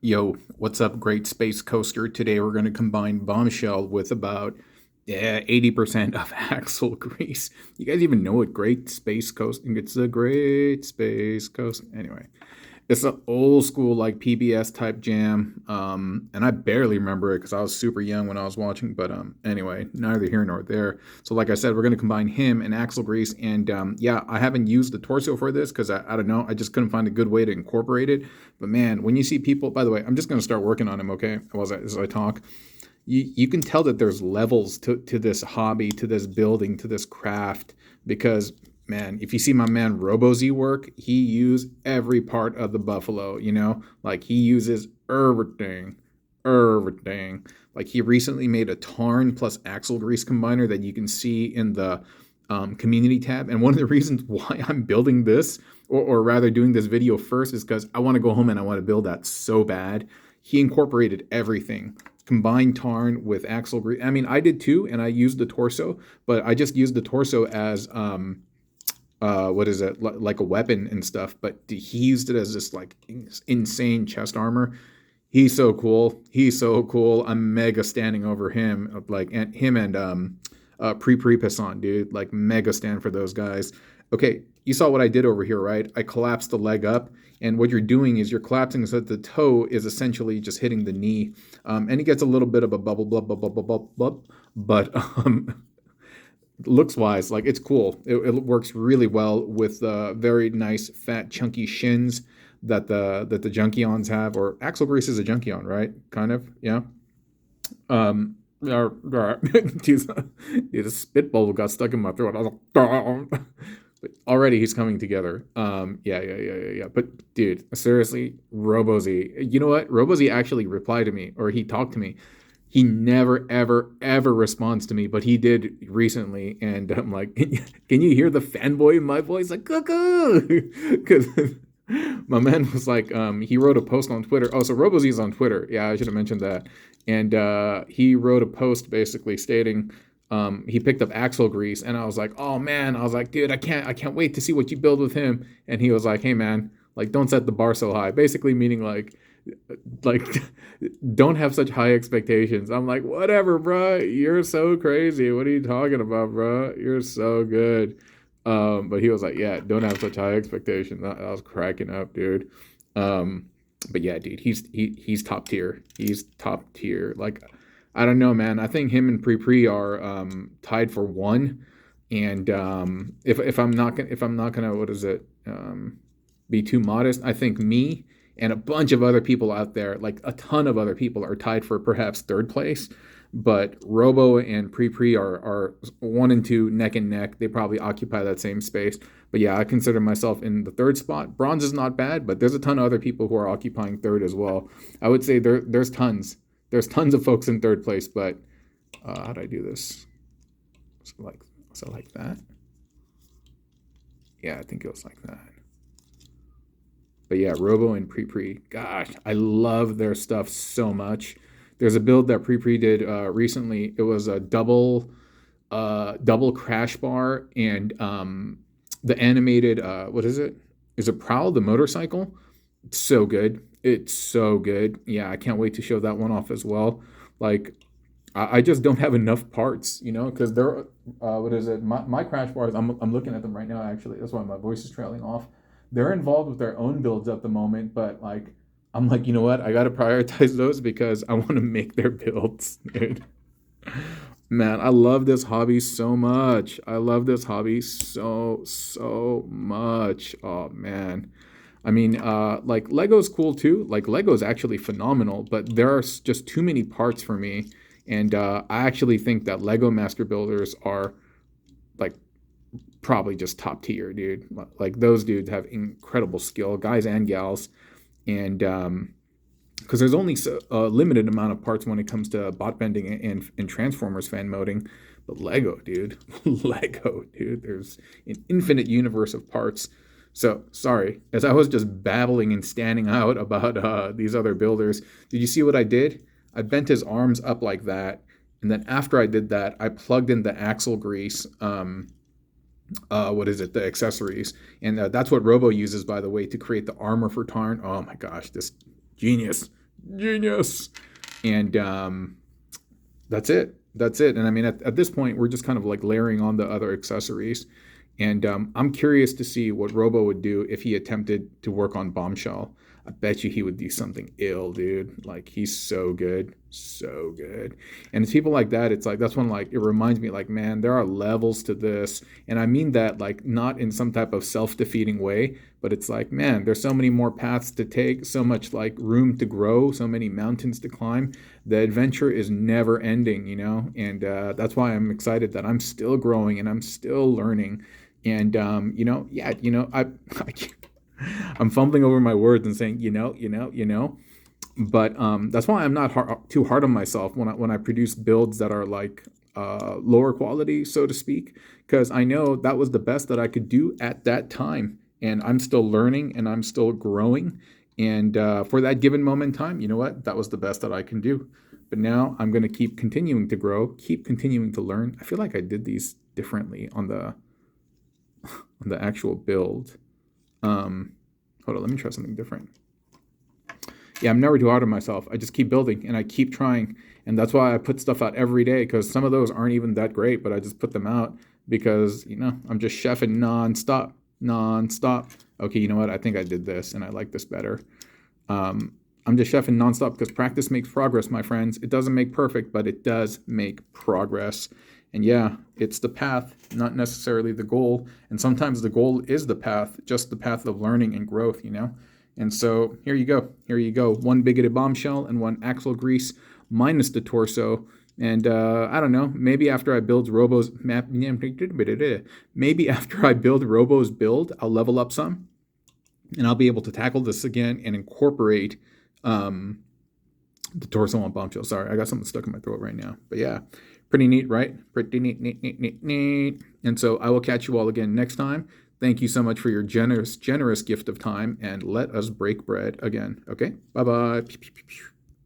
Yo, what's up, Great Space Coaster? Today we're going to combine Bombshell with about 80% of Axle Grease. You guys even know what Great Space Coaster? It's a Great Space Coaster. Anyway, it's an old school like PBS type jam, and I barely remember it because I was super young when I was watching. But anyway, neither here nor there. So like I said, we're gonna combine him and Axlegrease, and yeah, I haven't used the torso for this because I don't know, I just couldn't find a good way to incorporate it. But man, when you see people, by the way, I'm just gonna start working on him. Okay, as I talk. You can tell that there's levels to this hobby, to this building, to this craft, because man, if you see my man RoboZ work, he used every part of the buffalo, like he uses everything. Like he recently made a Tarn plus axle grease combiner that you can see in the community tab. And one of the reasons why I'm building this, or rather doing this video first, is because I want to go home and I want to build that so bad. He incorporated everything. Combined Tarn with axle grease. I mean, I did too, and I used the torso, but I just used the torso as what is it, like a weapon and stuff, but he used it as this like insane chest armor. He's so cool. I'm mega standing over him, like, and him and pre Passant, dude, like mega stand for those guys. Okay, you saw what I did over here, right? I collapsed the leg up, and what you're doing is you're collapsing so that the toe is essentially just hitting the knee, and it gets a little bit of a bubble blub bubble bubble blub, but looks wise, like it's cool. It works really well with the very nice fat chunky shins that the Junkions have, or Axle Grease is a Junkion, right? Kind of, yeah. Dude, the spitball got stuck in my throat. I was like, but already he's coming together. Yeah. But dude, seriously, RoboZ. You know what? RoboZ actually replied to me, or he talked to me. He never, ever responds to me, but he did recently, and I'm like, can you hear the fanboy in my voice? Like, cuckoo, because my man was like, he wrote a post on Twitter. Oh, so RoboZ is on Twitter. Yeah, I should have mentioned that. And he wrote a post basically stating he picked up Axle Grease, and I was like, oh man, I was like, dude, I can't wait to see what you build with him. And he was like, hey man, like don't set the bar so high. Basically meaning like don't have such high expectations. I'm like, whatever, bro. You're so crazy. What are you talking about, bro? You're so good. But he was like, yeah, don't have such high expectations. I was cracking up, dude. But yeah, dude, he's top tier. He's top tier. Like, I don't know, man. I think him and Pre are tied for one. And if I'm not gonna what is it be too modest, I think me and a bunch of other people out there, like a ton of other people, are tied for perhaps third place. But Robo and Pre are one and two neck and neck. They probably occupy that same space. But yeah, I consider myself in the third spot. Bronze is not bad, but there's a ton of other people who are occupying third as well. I would say there's tons. There's tons of folks in third place, but how do I do this? So like that? Yeah, I think it was like that. But yeah, Robo and Pre, gosh, I love their stuff so much. There's a build that Pre did recently. It was a double crash bar and the animated what is it? Is it Prowl the motorcycle? It's so good. It's so good. Yeah, I can't wait to show that one off as well. Like, I just don't have enough parts, because they're what is it? My crash bars. I'm looking at them right now. Actually, that's why my voice is trailing off. They're involved with their own builds at the moment, but like, I'm like, you know what? I got to prioritize those because I want to make their builds, dude. Man, I love this hobby so much. I love this hobby so much. Oh man. I mean, like Lego's cool too. Like Lego's actually phenomenal, but there are just too many parts for me. And I actually think that Lego Master Builders are like probably just top tier, dude. Like those dudes have incredible skill, guys and gals, and because there's only a limited amount of parts when it comes to bot bending and Transformers fan moding. But Lego, dude, Lego, dude, there's an infinite universe of parts. So sorry, as I was just babbling and standing out about these other builders, did you see what I did? I bent his arms up like that, and then after I did that, I plugged in the axle grease. What is it? The accessories, and that's what Robo uses, by the way, to create the armor for Tarn. Oh my gosh, this genius, genius. And that's it. And I mean, at this point, we're just kind of like layering on the other accessories. And I'm curious to see what Robo would do if he attempted to work on Bombshell. I bet you he would do something ill, dude. Like, he's so good. So good. And it's people like that, it's like, that's when, like, it reminds me, like, man, there are levels to this. And I mean that, like, not in some type of self-defeating way, but it's like, man, there's so many more paths to take, so much, like, room to grow, so many mountains to climb. The adventure is never ending, you know? And that's why I'm excited that I'm still growing and I'm still learning. And, I'm fumbling over my words and saying, but that's why I'm not too hard on myself when I produce builds that are like lower quality, so to speak, because I know that was the best that I could do at that time. And I'm still learning and I'm still growing. And for that given moment in time, you know what? That was the best that I can do. But now I'm going to keep continuing to grow, keep continuing to learn. I feel like I did these differently on the actual build. Hold on, let me try something different. Yeah, I'm never too hard on myself. I just keep building and I keep trying. And that's why I put stuff out every day, because some of those aren't even that great, but I just put them out because, I'm just chefing nonstop. Okay, you know what? I think I did this and I like this better. I'm just chefing nonstop because practice makes progress, my friends. It doesn't make perfect, but it does make progress. And yeah, it's the path, not necessarily the goal. And sometimes the goal is the path, just the path of learning and growth, And so here you go. One bigoted bombshell and one Axlegrease minus the torso. And I don't know, maybe after I build Robo's build, I'll level up some. And I'll be able to tackle this again and incorporate the torso on Bombshell. Sorry, I got something stuck in my throat right now. But yeah. Pretty neat, right? Pretty neat. And so I will catch you all again next time. Thank you so much for your generous gift of time, and let us break bread again. Okay? Bye-bye.